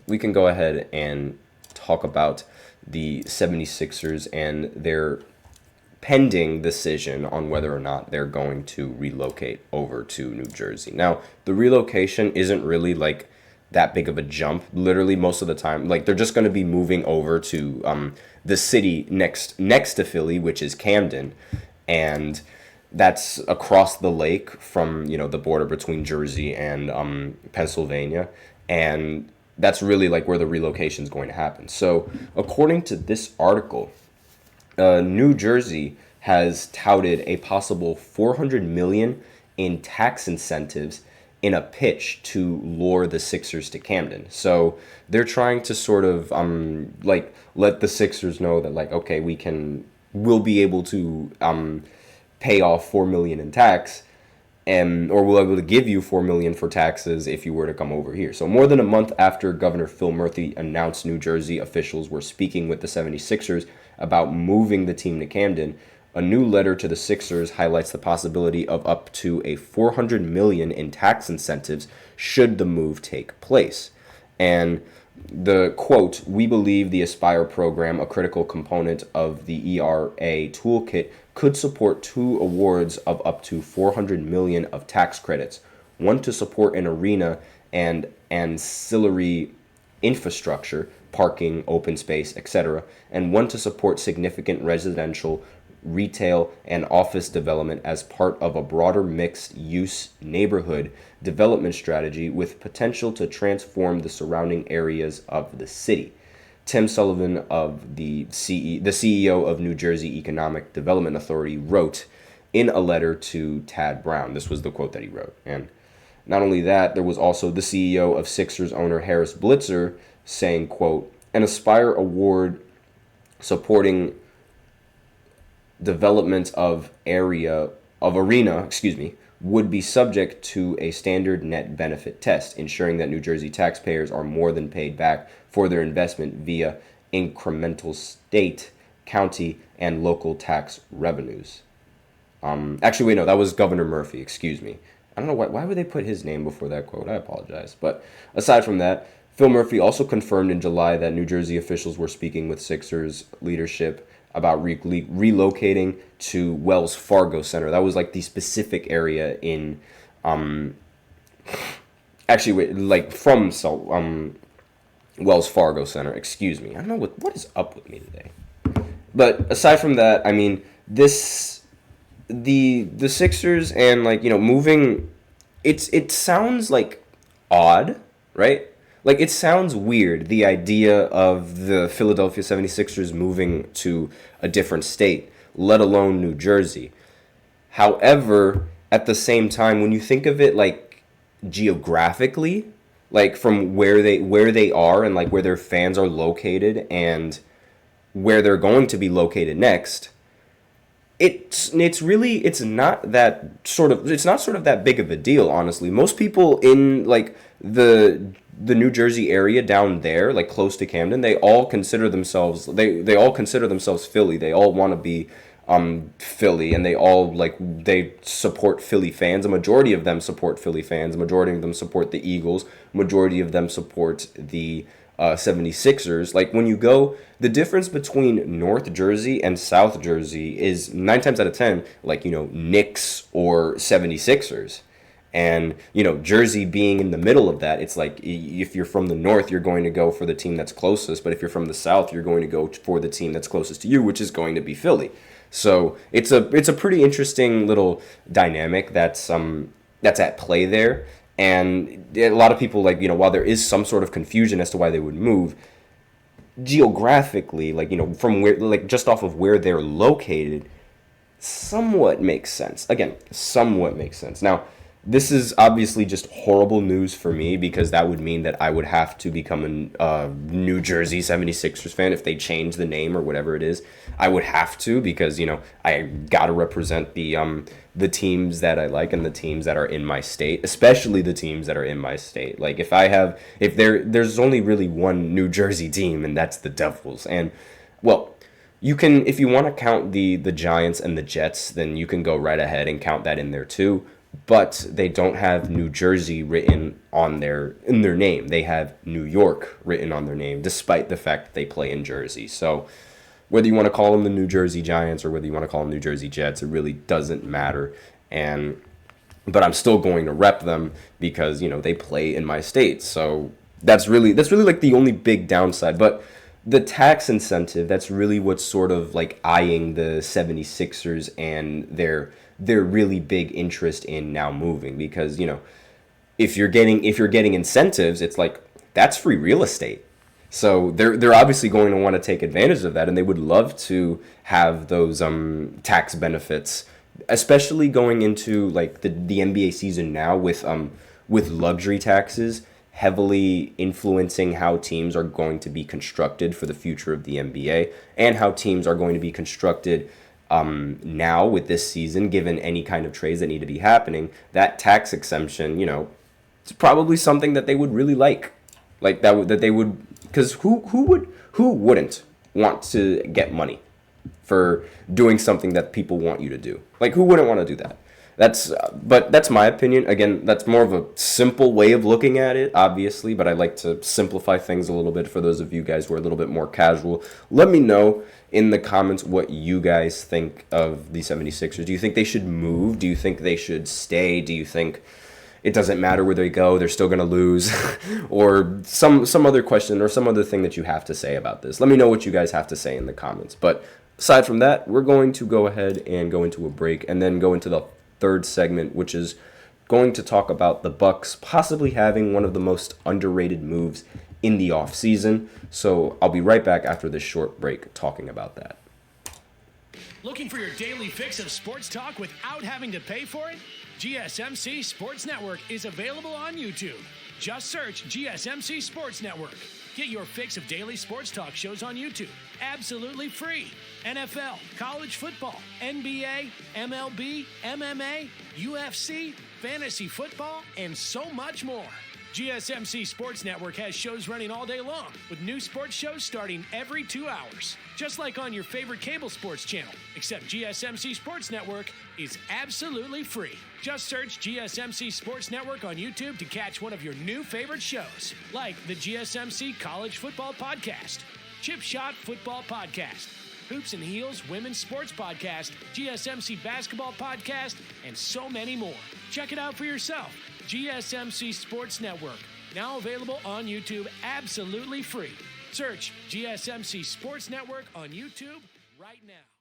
we can go ahead and talk about the 76ers and their pending decision on whether or not they're going to relocate over to New Jersey. Now, the relocation isn't really like that big of a jump. Literally, most of the time, like they're just going to be moving over to the city next to Philly, which is Camden, and that's across the lake from the border between Jersey and Pennsylvania, and that's really like where the relocation is going to happen. So, according to this article, New Jersey has touted a possible 400 million in tax incentives in a pitch to lure the Sixers to Camden. So they're trying to sort of like let the Sixers know that like okay, we'll be able to pay off 4 million in tax, and or we'll be able to give you 4 million for taxes if you were to come over here. So more than a month after Governor Phil Murphy announced New Jersey officials were speaking with the 76ers about moving the team to Camden, a new letter to the Sixers highlights the possibility of up to a 400 million in tax incentives should the move take place. And the quote, "We believe the Aspire program, a critical component of the ERA toolkit, could support two awards of up to 400 million of tax credits, one to support an arena and ancillary infrastructure, parking, open space, etc., and one to support significant residential, retail, and office development as part of a broader mixed-use neighborhood development strategy with potential to transform the surrounding areas of the city." Tim Sullivan of the CEO of New Jersey Economic Development Authority wrote in a letter to Tad Brown. This was the quote that he wrote. And not only that, there was also the CEO of Sixers owner Harris Blitzer saying, quote, "An Aspire Award supporting development of arena, would be subject to a standard net benefit test, ensuring that New Jersey taxpayers are more than paid back for their investment via incremental state, county, and local tax revenues." Actually, wait, no, that was Governor Murphy. Excuse me. I don't know why would they put his name before that quote. I apologize. But aside from that, Phil Murphy also confirmed in July that New Jersey officials were speaking with Sixers leadership about relocating to Wells Fargo Center. That was like the specific area in, actually, wait, like from Wells Fargo Center. Excuse me. I don't know what is up with me today. But aside from that, I mean, the Sixers and like moving, it sounds like odd, right? Like, it sounds weird, the idea of the Philadelphia 76ers moving to a different state, let alone New Jersey. However, at the same time, when you think of it, like, geographically, like, from where they are and, like, where their fans are located and where they're going to be located next, it's not sort of that big of a deal, honestly. Most people in like the New Jersey area down there, like close to Camden, they all consider themselves Philly. They all want to be Philly, and they support Philly fans. A majority of them support Philly fans. A majority of them support the Eagles. A majority of them support the 76ers. Like, when you go, the difference between North Jersey and South Jersey is 9 times out of 10, like, Knicks or 76ers. And, Jersey being in the middle of that, it's like if you're from the North, you're going to go for the team that's closest. But if you're from the South, you're going to go for the team that's closest to you, which is going to be Philly. So it's a pretty interesting little dynamic that's at play there. And a lot of people, like, while there is some sort of confusion as to why they would move, geographically, like, from where, like, just off of where they're located, somewhat makes sense. Again, somewhat makes sense. Now, this is obviously just horrible news for me, because that would mean that I would have to become a New Jersey 76ers fan if they change the name or whatever it is. I would have to, because, I got to represent the teams that I like and the teams that are in my state, especially the teams that are in my state. Like, there's only really one New Jersey team, and that's the Devils. And, well, you can, if you want to count the Giants and the Jets, then you can go right ahead and count that in there too. but they don't have New Jersey written on their name. They have New York written on their name, despite the fact that they play in Jersey. So whether you want to call them the New Jersey Giants or whether you want to call them New Jersey Jets, it really doesn't matter. But I'm still going to rep them because, they play in my state. So that's really like the only big downside. But the tax incentive, that's really what's sort of like eyeing the 76ers and their really big interest in now moving, because, if you're getting incentives, it's like that's free real estate. So they're obviously going to want to take advantage of that, and they would love to have those tax benefits, especially going into like the NBA season now with luxury taxes heavily influencing how teams are going to be constructed for the future of the NBA, and how teams are going to be constructed now with this season, given any kind of trades that need to be happening. That tax exemption, it's probably something that they would really like that they would, because who wouldn't want to get money for doing something that people want you to do? Like, who wouldn't want to do that? But that's my opinion. Again, that's more of a simple way of looking at it, obviously, but I like to simplify things a little bit for those of you guys who are a little bit more casual. Let me know in the comments what you guys think of the 76ers. Do you think they should move? Do you think they should stay? Do you think it doesn't matter where they go, they're still going to lose? Or some other question or some other thing that you have to say about this? Let me know what you guys have to say in the comments. But aside from that, we're going to go ahead and go into a break and then go into the third segment, which is going to talk about the Bucks possibly having one of the most underrated moves in the offseason. So I'll be right back after this short break talking about that. Looking for your daily fix of sports talk without having to pay for it? GSMC Sports Network is available on YouTube. Just search GSMC Sports Network. Get your fix of daily sports talk shows on YouTube, absolutely free. NFL, college football, NBA, MLB, MMA, UFC, fantasy football, and so much more. GSMC Sports Network has shows running all day long, with new sports shows starting every 2 hours. Just like on your favorite cable sports channel, except GSMC Sports Network is absolutely free. Just search GSMC Sports Network on YouTube to catch one of your new favorite shows, like the GSMC College Football Podcast, Chip Shot Football Podcast, Hoops and Heels Women's Sports Podcast, GSMC Basketball Podcast, and so many more. Check it out for yourself. GSMC Sports Network, now available on YouTube absolutely free. Search GSMC Sports Network on YouTube right now.